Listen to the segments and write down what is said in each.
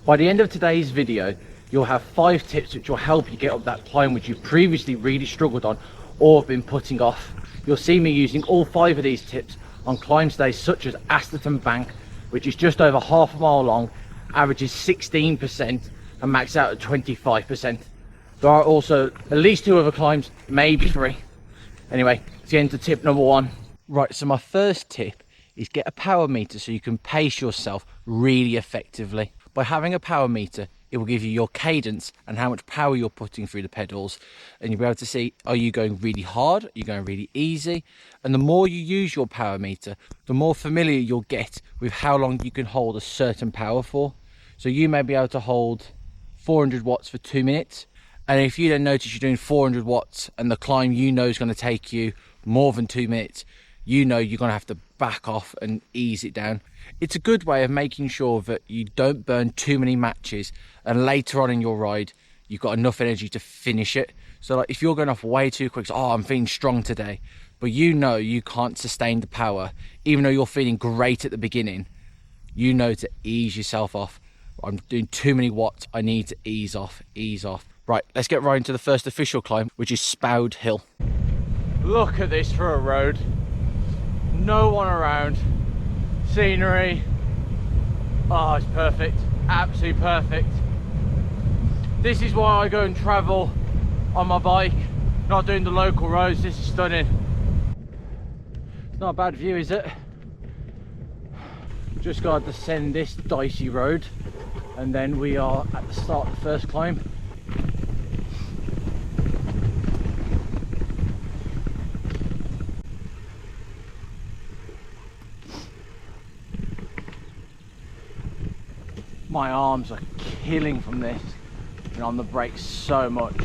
By the end of today's video, you'll have 5 tips which will help you get up that climb which you previously really struggled on or have been putting off. You'll see me using all 5 of these tips on climb days such as Asterton Bank, which is just over half a mile long, averages 16% and max out at 25%. There are also at least 2 other climbs, maybe 3. Anyway, let's get into tip number 1. Right, so my first tip is get a power meter so you can pace yourself really effectively. By having a power meter, it will give you your cadence and how much power you're putting through the pedals, and you'll be able to see, are you going really hard, are you going really easy? And the more you use your power meter, the more familiar you'll get with how long you can hold a certain power for. So you may be able to hold 400 watts for 2 minutes, and if you then notice you're doing 400 watts and the climb you know is going to take you more than 2 minutes, you know you're going to have to back off and ease it down. It's a good way of making sure that you don't burn too many matches, and later on in your ride you've got enough energy to finish it. So like if you're going off way too quick, so, oh, I'm feeling strong today, but you know you can't sustain the power, even though you're feeling great at the beginning, you know to ease yourself off. I'm doing too many watts, I need to ease off. Right, let's get right into the first official climb, which is Spoad Hill. Look at this for a road. No one around, scenery, oh, it's perfect, absolutely perfect. This is why I go and travel on my bike, not doing the local roads. This is stunning. It's not a bad view, is it? Just got to descend this dicey road and then we are at the start of the first climb. My arms are killing from this and on the brakes so much.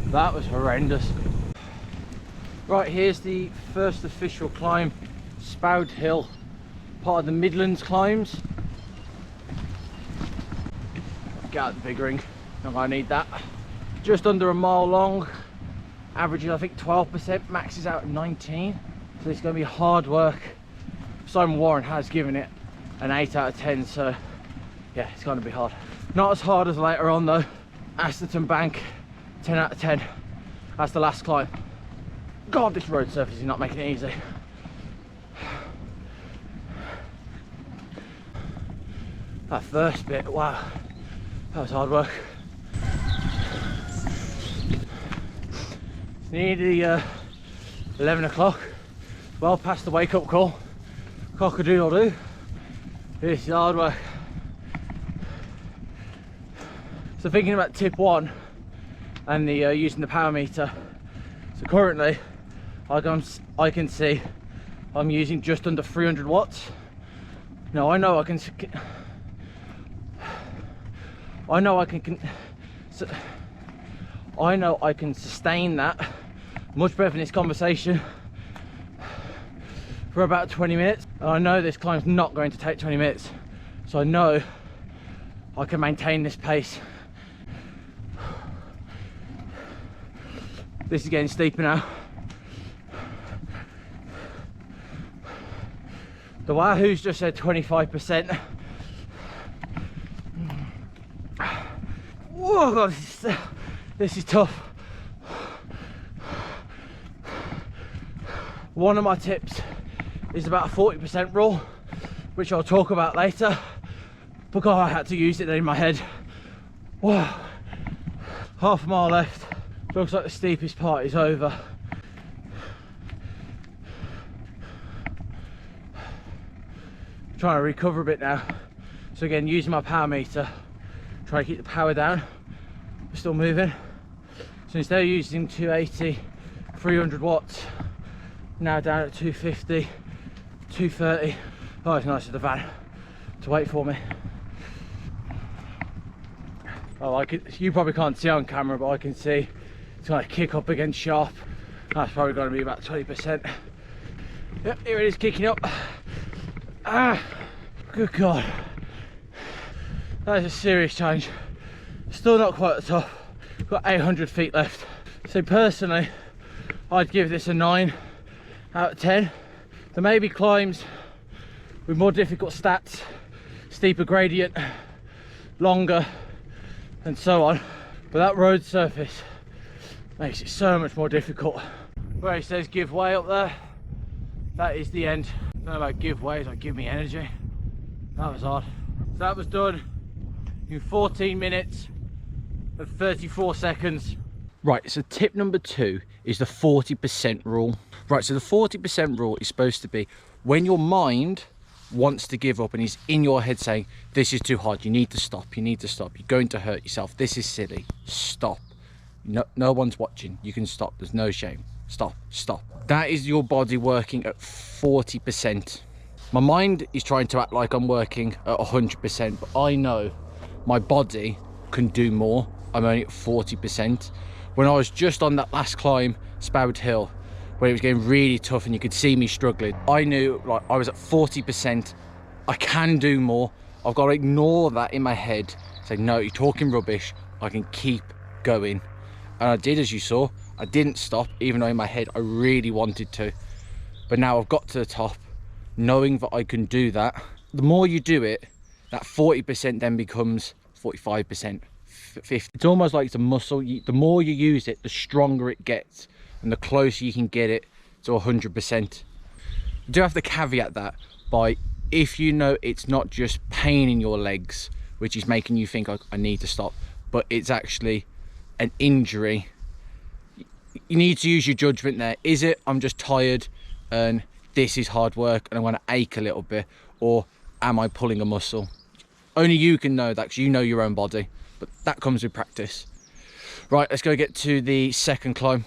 That was horrendous. Right, here's the first official climb, Spoad Hill, part of the Midlands climbs. Get out the big ring, not gonna need that. Just under a mile long, averages I think 12%, maxes out at 19. So it's gonna be hard work. Simon Warren has given it an 8 out of 10, so yeah, it's going to be hard. Not as hard as later on though. Asterton Bank, 10 out of 10. That's the last climb. God, this road surface is not making it easy. That first bit, wow, that was hard work. It's nearly 11 o'clock, well past the wake up call. Cock-a-doodle-doo. This is hard work. So thinking about tip 1 and the using the power meter. So currently I can see I'm using just under 300 watts. Now I know I can sustain that much better than this conversation for about 20 minutes. And I know this climb's not going to take 20 minutes. So I know I can maintain this pace. This is getting steeper now. The Wahoo's just said 25%. Whoa, God, this is tough. One of my tips is about a 40% rule, which I'll talk about later, because I had to use it in my head. Whoa, half a mile left. Looks like the steepest part is over. Trying to recover a bit now. So again, using my power meter, trying to keep the power down. We're still moving. So instead of using 280, 300 watts, now down at 250, 230. Oh, it's nice of the van to wait for me. Oh, you probably can't see on camera, but I can see it's going to kick up against sharp. That's probably going to be about 20%. Yep, here it is kicking up. Ah, good God. That is a serious change. Still not quite at the top. Got 800 feet left. So personally, I'd give this a 9 out of 10. There may be climbs with more difficult stats, steeper gradient, longer, and so on. But that road surface makes it so much more difficult. Where it says give way up there, that is the end. I don't know about give way, it's like give me energy. That was hard. So that was done in 14 minutes and 34 seconds. Right, so tip number 2 is the 40% rule. Right, so the 40% rule is supposed to be when your mind wants to give up and is in your head saying, this is too hard, you need to stop, you're going to hurt yourself, this is silly, stop. No one's watching, you can stop, there's no shame. Stop. That is your body working at 40%. My mind is trying to act like I'm working at 100%, but I know my body can do more. I'm only at 40%. When I was just on that last climb, Spoad Hill, when it was getting really tough and you could see me struggling, I knew like I was at 40%. I can do more. I've got to ignore that in my head. Say, no, you're talking rubbish. I can keep going. And I did, as you saw. I didn't stop, even though in my head I really wanted to. But now I've got to the top, knowing that I can do that. The more you do it, that 40% then becomes 45%, 50%. It's almost like it's a muscle. The more you use it, the stronger it gets, and the closer you can get it to 100%. You do have to caveat that by, if you know it's not just pain in your legs, which is making you think, I need to stop, but it's actually an injury. You need to use your judgment there. Is it, I'm just tired and this is hard work and I'm going to ache a little bit, or am I pulling a muscle? Only you can know that, because you know your own body, but that comes with practice. Right, let's go get to the second climb.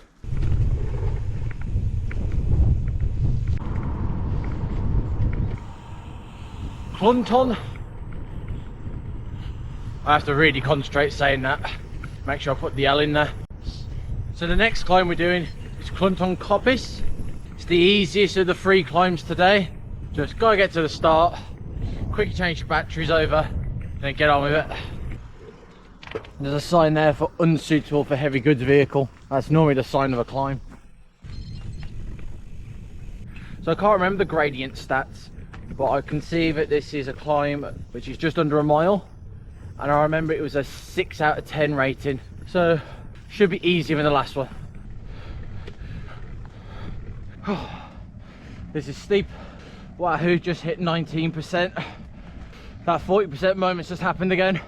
Clunton. I have to really concentrate saying that. Make sure I put the L in there. So the next climb we're doing is Clunton Coppice. It's the easiest of the 3 climbs today. Just gotta get to the start, quickly change your batteries over, then get on with it. There's a sign there for unsuitable for heavy goods vehicle. That's normally the sign of a climb. So I can't remember the gradient stats, but I can see that this is a climb which is just under a mile, and I remember it was a 6 out of 10 rating, so should be easier than the last one. This is steep. Wahoo, just hit 19%. That 40% moment's just happened again.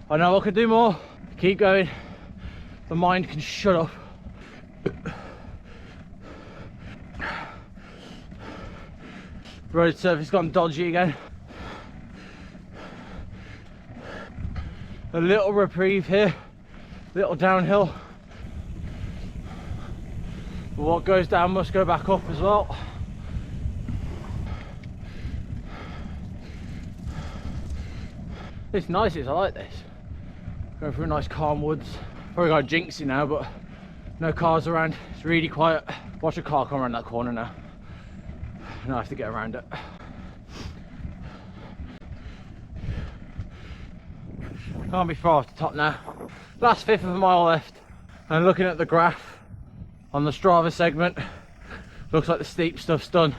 I know I could do more. Keep going. The mind can shut up. Road surface gone dodgy again. A little reprieve here, little downhill. But what goes down must go back up as well. It's nice, I like this. Going through nice calm woods. Probably got a jinxie now, but no cars around. It's really quiet. Watch a car come around that corner now. Now I have to get around it. Can't be far off the top now. Last 1/5 of a mile left. And looking at the graph on the Strava segment, looks like the steep stuff's done.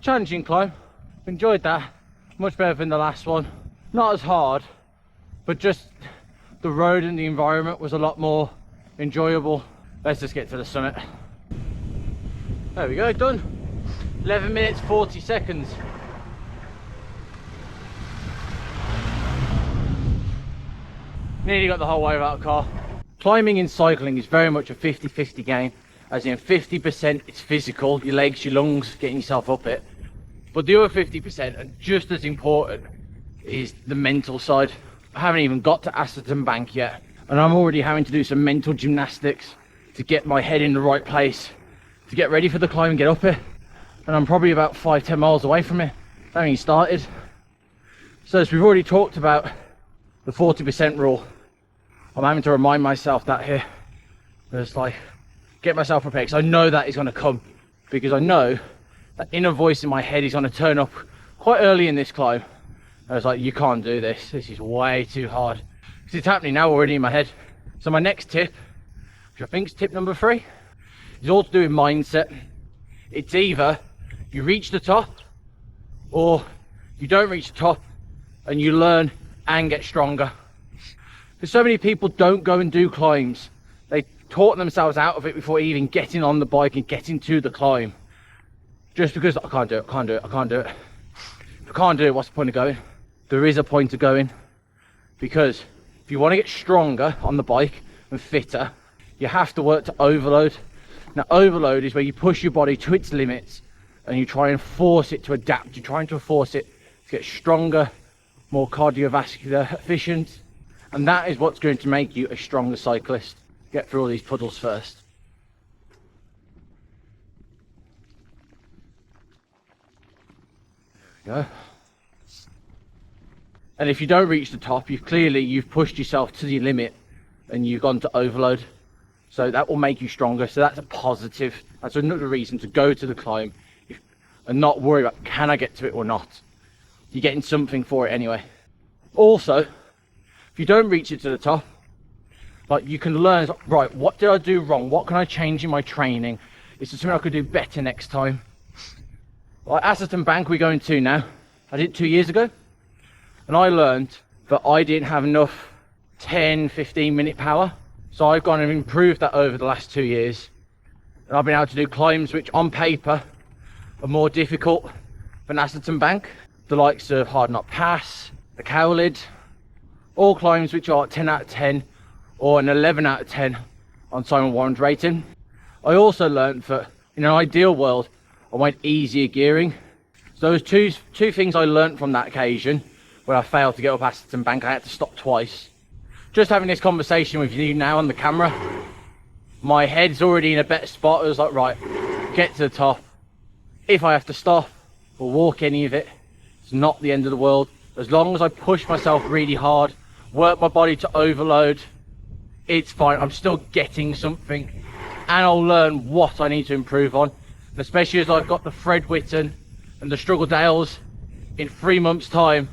Challenging climb. Enjoyed that. Much better than the last one. Not as hard, but just the road and the environment was a lot more enjoyable. Let's just get to the summit. There we go, done. 11 minutes 40 seconds. Nearly got the whole way without a car. Climbing in cycling is very much a 50-50 game, as in 50% it's physical, your legs, your lungs, getting yourself up it. But the other 50%, and just as important, is the mental side. I haven't even got to Asterton Bank yet, and I'm already having to do some mental gymnastics to get my head in the right place, to get ready for the climb and get up it. And I'm probably about 5-10 miles away from it. I haven't even started. So as we've already talked about the 40% rule, I'm having to remind myself that here. Just like, get myself prepared, because I know that is going to come, because I know that inner voice in my head is going to turn up quite early in this climb. I was like, you can't do this. This is way too hard. Because it's happening now already in my head. So my next tip, which I think is tip number 3, is all to do with mindset. It's either you reach the top, or you don't reach the top and you learn and get stronger. Because so many people don't go and do climbs. They talk themselves out of it before even getting on the bike and getting to the climb. Just because I can't do it, can't do it, I can't do it. If I can't do it, what's the point of going? There is a point of going. Because if you want to get stronger on the bike and fitter, you have to work to overload. Now, overload is where you push your body to its limits and you try and force it to adapt. You're trying to force it to get stronger, more cardiovascular efficient. And that is what's going to make you a stronger cyclist. Get through all these puddles first. There we go. And if you don't reach the top, you've pushed yourself to the limit and you've gone to overload. So that will make you stronger. So that's a positive. That's another reason to go to the climb and not worry about, can I get to it or not? You're getting something for it anyway. Also, if you don't reach it to the top, like, you can learn, right, what did I do wrong? What can I change in my training? Is there something I could do better next time? Like Asterton Bank we're going to now. I did it 2 years ago. And I learned that I didn't have enough 10-15 minute power. So I've gone and improved that over the last 2 years. And I've been able to do climbs which on paper are more difficult than Asterton Bank. The likes of Hard Knot Pass, the Cowlid, all climbs which are 10 out of 10 or an 11 out of 10 on Simon Warren's rating. I also learned that in an ideal world, I went easier gearing. So those two things I learned from that occasion where I failed to get up Asterton Bank. I had to stop twice. Just having this conversation with you now on the camera, my head's already in a better spot. I was like, right, get to the top. If I have to stop or walk any of it, it's not the end of the world. As long as I push myself really hard, work my body to overload, it's fine. I'm still getting something, and I'll learn what I need to improve on. And especially as I've got the Fred Whitton and the Struggle Dales in 3 months' time,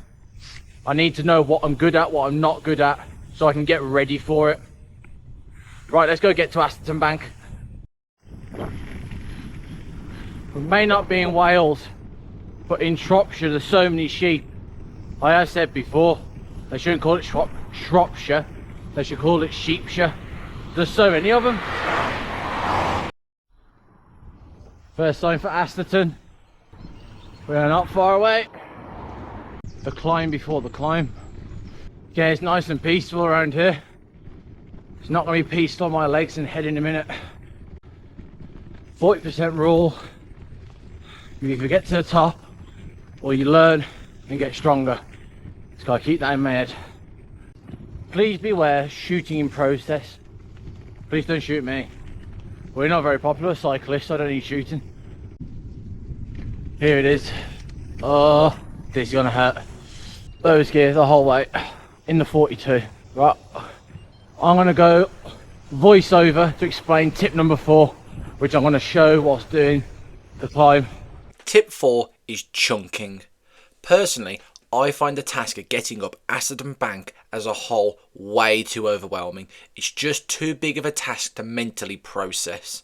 I need to know what I'm good at, what I'm not good at, so I can get ready for it. Right, let's go get to Asterton Bank. We may not be in Wales, but in Shropshire there's so many sheep. Like I said before, they shouldn't call it Shropshire, they should call it Sheepshire. There's so many of them. First sign for Asterton. We are not far away. The climb before the climb. Yeah, it's nice and peaceful around here. It's not going to be peaceful on my legs and head in a minute. 40% rule. You either get to the top or you learn and get stronger. Just got to keep that in my head. Please beware shooting in process. Please don't shoot me. We're not very popular cyclists, so I don't need shooting. Here it is. Oh, this is gonna hurt. Those gears the whole way in the 42. Right, I'm gonna go voice over to explain tip number 4, which I'm gonna show whilst doing the climb. Tip 4 is chunking. Personally, I find the task of getting up Asterton Bank as a whole way too overwhelming. It's just too big of a task to mentally process.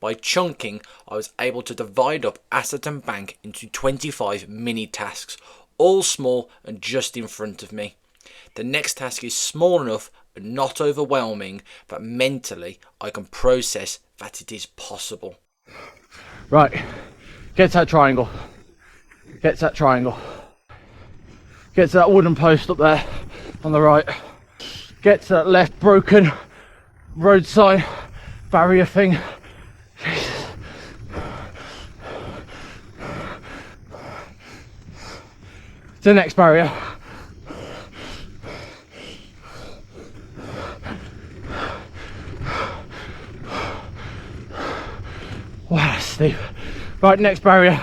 By chunking, I was able to divide up Asterton Bank into 25 mini tasks, all small and just in front of me. The next task is small enough and not overwhelming, but mentally I can process that it is possible. Right, get to that triangle. Get to that triangle. Get to that wooden post up there on the right. Get to that left broken road sign barrier thing. Jesus. To the next barrier. Wow, that's steep. Right, next barrier.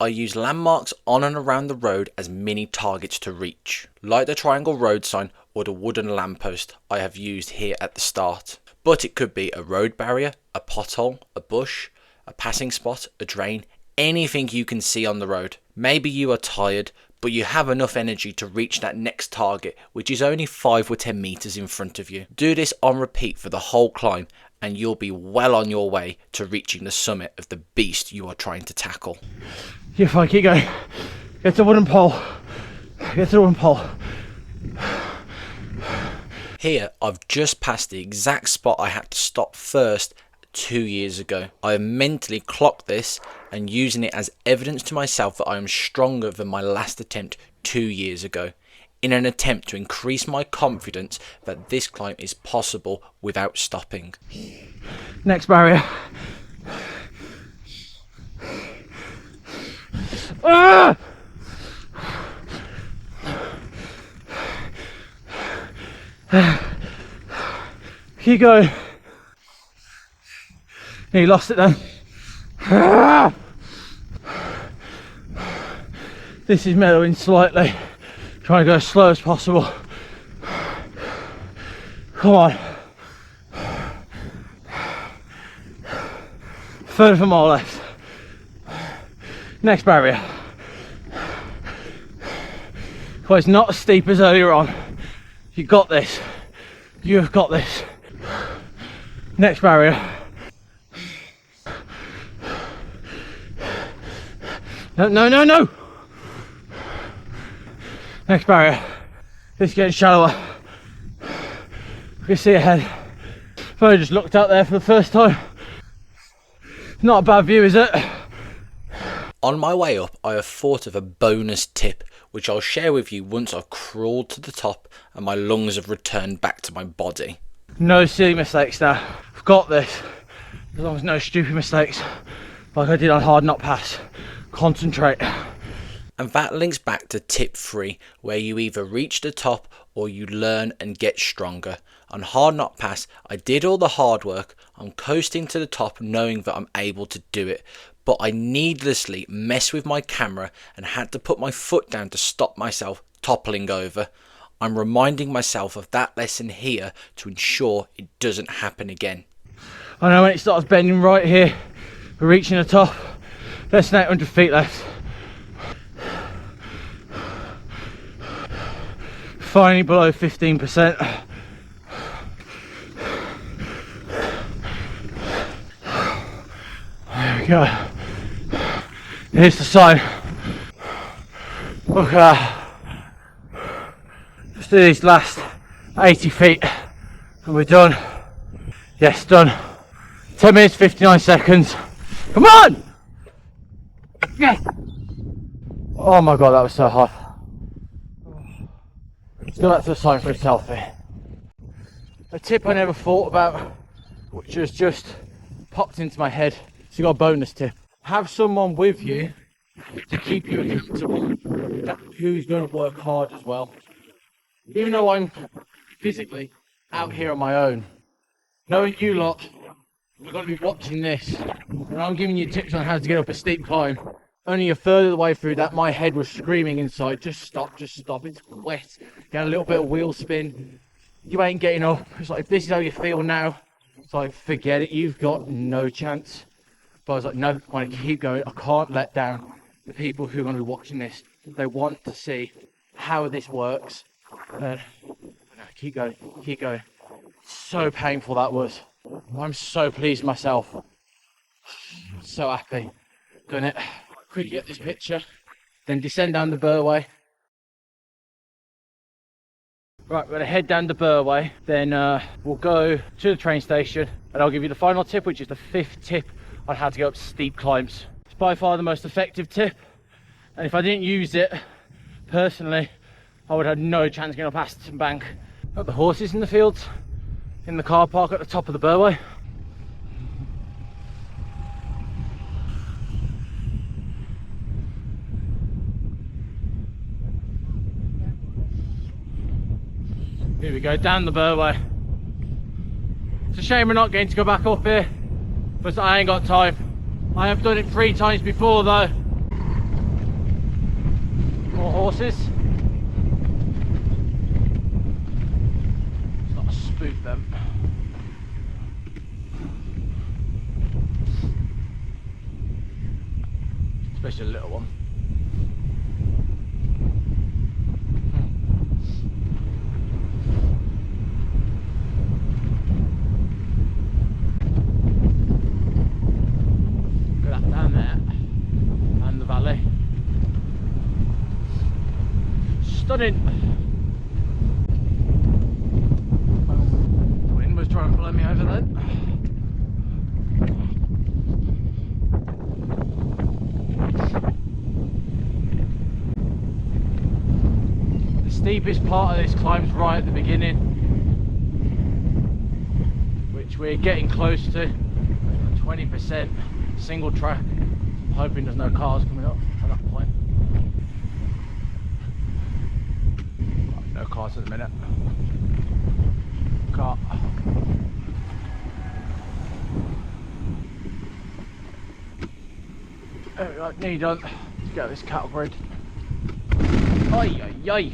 I use landmarks on and around the road as mini targets to reach, like the triangle road sign or the wooden lamppost I have used here at the start. But it could be a road barrier, a pothole, a bush, a passing spot, a drain, anything you can see on the road. Maybe you are tired, but you have enough energy to reach that next target, which is only 5 or 10 meters in front of you. Do this on repeat for the whole climb, and you'll be well on your way to reaching the summit of the beast you are trying to tackle. You're fine, keep going. Get to the wooden pole. Get to the wooden pole. Here, I've just passed the exact spot I had to stop first 2 years ago. I have mentally clocked this and using it as evidence to myself that I am stronger than my last attempt 2 years ago, in an attempt to increase my confidence that this climb is possible without stopping. Next barrier. Ah! Keep going. You lost it then. Ah! This is mellowing slightly. Trying to go as slow as possible. Come on. Third of a mile left. Next barrier. Well, it's not as steep as earlier on. You got this. You have got this. Next barrier. No, no, no, no! Next barrier. It's getting shallower. You can see ahead. If I just looked out there for the first time. Not a bad view, is it? On my way up, I have thought of a bonus tip, which I'll share with you once I've crawled to the top and my lungs have returned back to my body. No silly mistakes now. I've got this. As long as no stupid mistakes, like I did on Hard Not Pass. Concentrate. And that links back to tip 3, where you either reach the top or you learn and get stronger. On Hard Not Pass, I did all the hard work. I'm coasting to the top knowing that I'm able to do it. But I needlessly messed with my camera and had to put my foot down to stop myself toppling over. I'm reminding myself of that lesson here to ensure it doesn't happen again. I know when it starts bending right here, we're reaching the top. Less than 800 feet left. Finally below 15%. There we go. Here's the sign. Look at that. Just do these last 80 feet and we're done. Yes, done. 10 minutes 59 seconds. Come on! Yes! Oh my god, that was so hard. Let's go back to the sign for a selfie. A tip I never thought about, which has just popped into my head. So you got a bonus tip. Have someone with you to keep you accountable, who's going to work hard as well. Even though I'm physically out here on my own, knowing you lot are going to be watching this, and I'm giving you tips on how to get up a steep climb. Only a third of the way through that, my head was screaming inside, just stop, it's wet. Get a little bit of wheel spin. You ain't getting up. It's like, if this is how you feel now, it's like, forget it, you've got no chance. But I was like, no, I want to keep going. I can't let down the people who are going to be watching this. They want to see how this works. And keep going, keep going. So painful that was. I'm so pleased with myself. So happy. Doing it. Quickly get this picture. Then descend down the Burway. Right, we're going to head down the Burway. Then we'll go to the train station. And I'll give you the final tip, which is the 5th tip on how to go up steep climbs. It's by far the most effective tip, and if I didn't use it personally, I would have no chance getting up Asterton Bank. Got the horses in the fields, in the car park at the top of the Burway. Here we go, down the Burway. It's a shame we're not going to go back up here, but I ain't got time. I have done it 3 times before though. More horses. It's not a spook them. Especially a little one. Down there and the valley. Stunning. steepest part of this climb's right at the beginning, which we're getting close to. 20% single track. I'm hoping there's no cars coming up at that point. No cars at the minute. Car. There we go, knee done. Let's get this cattle grid. Ay, ay, ay.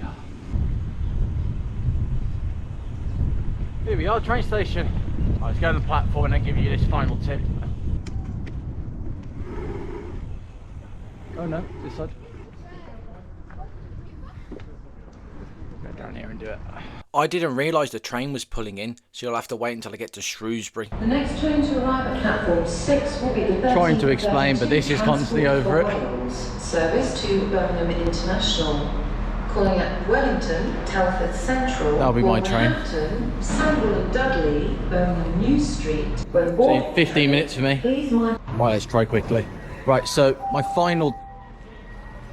Here we are, train station. Let's go to the platform and then give you this final tip. Oh no, this side. Go down here and do it. I didn't realise the train was pulling in, so you'll have to wait until I get to Shrewsbury. The next train to arrive at platform 6 will be the 13th Trying to explain, but this is constantly over it. Service to Birmingham International. Calling at Wellington, Telford Central, That'll be my train. Wolverhampton, Sandwell and Dudley, Birmingham New Street. When So 15 minutes for me. Please mind. Right, let's try quickly. Right, so my final...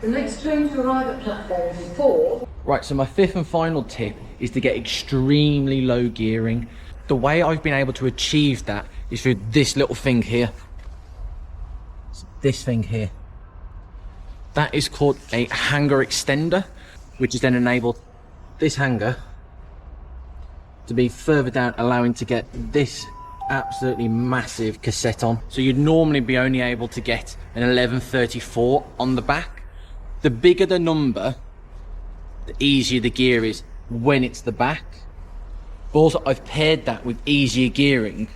The next train to arrive at platform 4. Right, so my fifth and final tip is to get extremely low gearing. The way I've been able to achieve that is through this little thing here. This thing here. That is called a hanger extender, which has then enabled this hanger to be further down, allowing to get this absolutely massive cassette on. So you'd normally be only able to get an 1134 on the back. The bigger the number, the easier the gear is when it's the back. But also I've paired that with easier gearing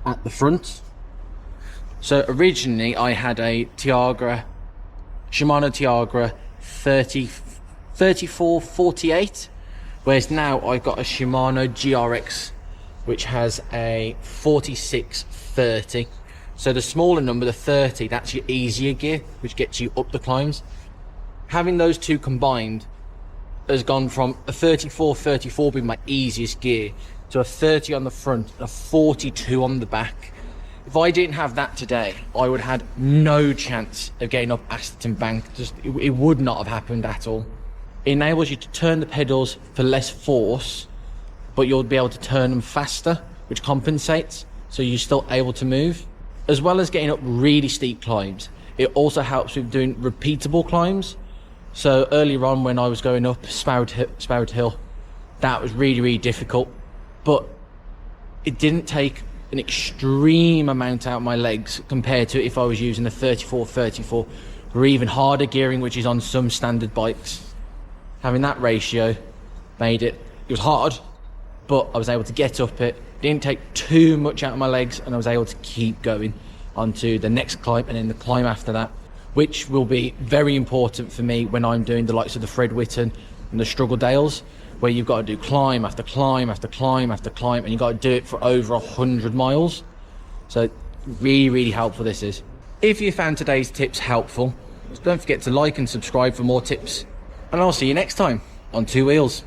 at the front. So originally I had a Shimano Tiagra 3448, whereas now I've got a Shimano GRX which has a 4630. So the smaller number, the 30, that's your easier gear, which gets you up the climbs. Having those two combined has gone from a 34 being my easiest gear to a 30 on the front and a 42 on the back. If I didn't have that today, I would have had no chance of getting up Asterton Bank. It would not have happened at all. It enables you to turn the pedals for less force, but you'll be able to turn them faster, which compensates, so you're still able to move. As well as getting up really steep climbs, it also helps with doing repeatable climbs. So earlier on when I was going up Spoad Hill, that was really, really difficult, but it didn't take an extreme amount out of my legs compared to if I was using the 34 or even harder gearing, which is on some standard bikes. Having that ratio made it was hard, but I was able to get up it, didn't take too much out of my legs, and I was able to keep going onto the next climb and then the climb after that, which will be very important for me when I'm doing the likes of the Fred Whitton and the Struggle Dales, where you've got to do climb after climb after climb after climb, and you've got to do it for over 100 miles. So really, really helpful this is. If you found today's tips helpful, don't forget to like and subscribe for more tips, and I'll see you next time on Two Wheels.